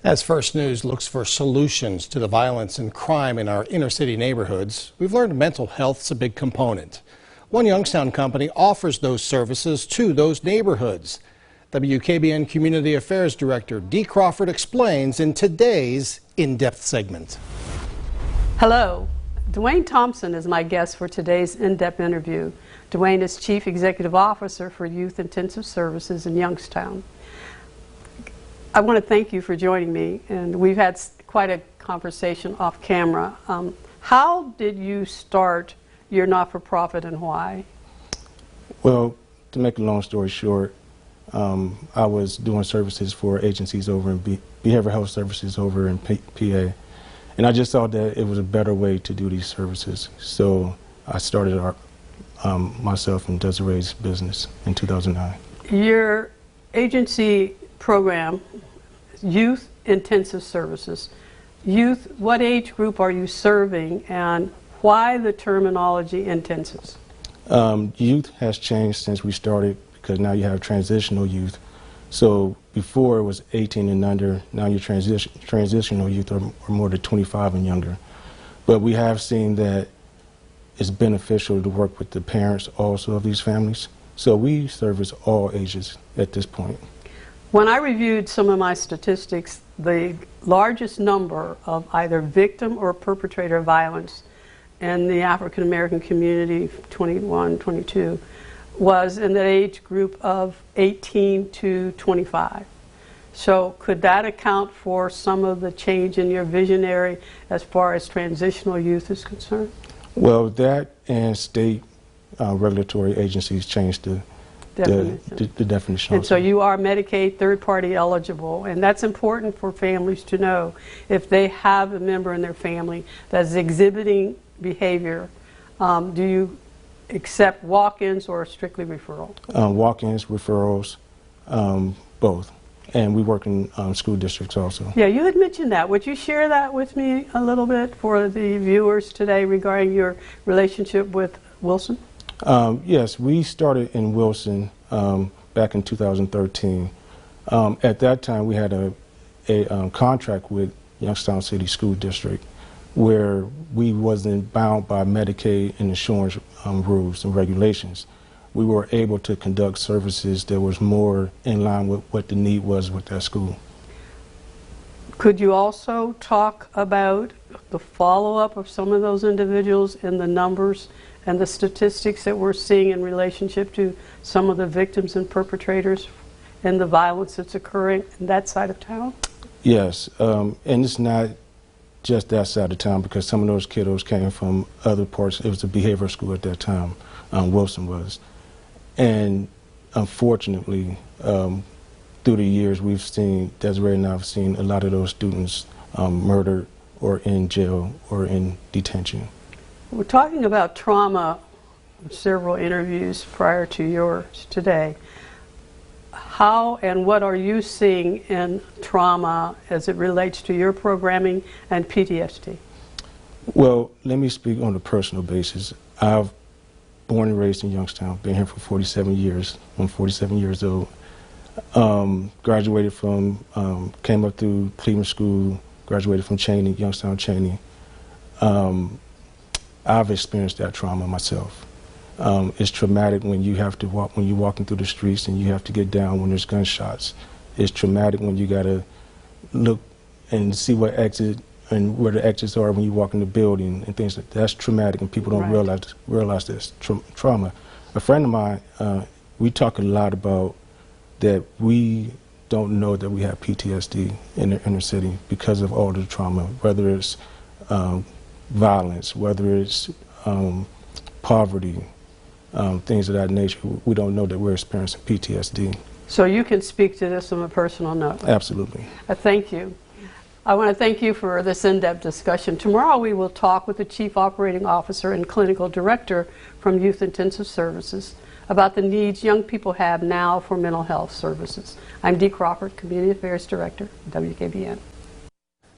As First News looks for solutions to the violence and crime in our inner city neighborhoods, we've learned mental health's a big component. One Youngstown company offers those services to those neighborhoods. WKBN Community Affairs Director Dee Crawford explains in today's In-Depth segment. Hello, Dwayne Thompson is my guest for today's in-depth interview. Dwayne is Chief Executive Officer for Youth Intensive Services in Youngstown. I want to thank you for joining me, and we've had quite a conversation off camera. How did you start your not-for-profit and why? Well, to make a long story short, I was doing services for agencies over in behavioral health services over in PA, and I just thought that it was a better way to do these services. So I started myself and Desiree's business in 2009. Your agency program, Youth Intensive Services. Youth, what age group are you serving, and why the terminology intensives? Youth has changed since we started because now you have transitional youth. So before it was 18 and under, now your transitional youth are more than 25 and younger. But we have seen that it's beneficial to work with the parents also of these families. So we service all ages at this point. When I reviewed some of my statistics, the largest number of either victim or perpetrator violence in the African American community, 21, 22, was in the age group of 18 to 25. So could that account for some of the change in your visionary as far as transitional youth is concerned? Well, that and state regulatory agencies changed the definition. And so you are Medicaid third-party eligible, and that's important for families to know. If they have a member in their family that's exhibiting behavior, do you accept walk-ins or strictly referral? Walk-ins, referrals, both. And we work in school districts also. Yeah, you had mentioned that. Would you share that with me a little bit for the viewers today regarding your relationship with Wilson? Yes, we started in Wilson back in 2013. At that time, we had a contract with Youngstown City School District where we wasn't bound by Medicaid and insurance rules and regulations. We were able to conduct services that was more in line with what the need was with that school. Could you also talk about the follow-up of some of those individuals and the numbers and the statistics that we're seeing in relationship to some of the victims and perpetrators and the violence that's occurring in that side of town? Yes, and it's not just that side of town because some of those kiddos came from other parts. It was a behavioral school at that time, Wilson was. And unfortunately, through the years, we've seen, Desiree and I have seen a lot of those students murdered or in jail or in detention. We're talking about trauma, several interviews prior to yours today. How and what are you seeing in trauma as it relates to your programming and PTSD? Well, let me speak on a personal basis. I've born and raised in Youngstown, been here for 47 years. I'm 47 years old. Graduated from, came up through Cleveland School, graduated from Cheney, Youngstown Cheney. I've experienced that trauma myself. It's traumatic when you have to walk, when you're walking through the streets and you have to get down when there's gunshots. It's traumatic when you gotta look and see what exit and where the exits are when you walk in the building and things like that. That's traumatic and people don't realize this trauma. A friend of mine, we talk a lot about that we don't know that we have PTSD in the inner city because of all the trauma, whether it's violence, whether it's poverty, things of that nature. We don't know that we're experiencing PTSD. So you can speak to this on a personal note. Absolutely. Thank you. I want to thank you for this in-depth discussion. Tomorrow we will talk with the Chief Operating Officer and Clinical Director from Youth Intensive Services about the needs young people have now for mental health services. I'm Dee Crawford, Community Affairs Director, WKBN.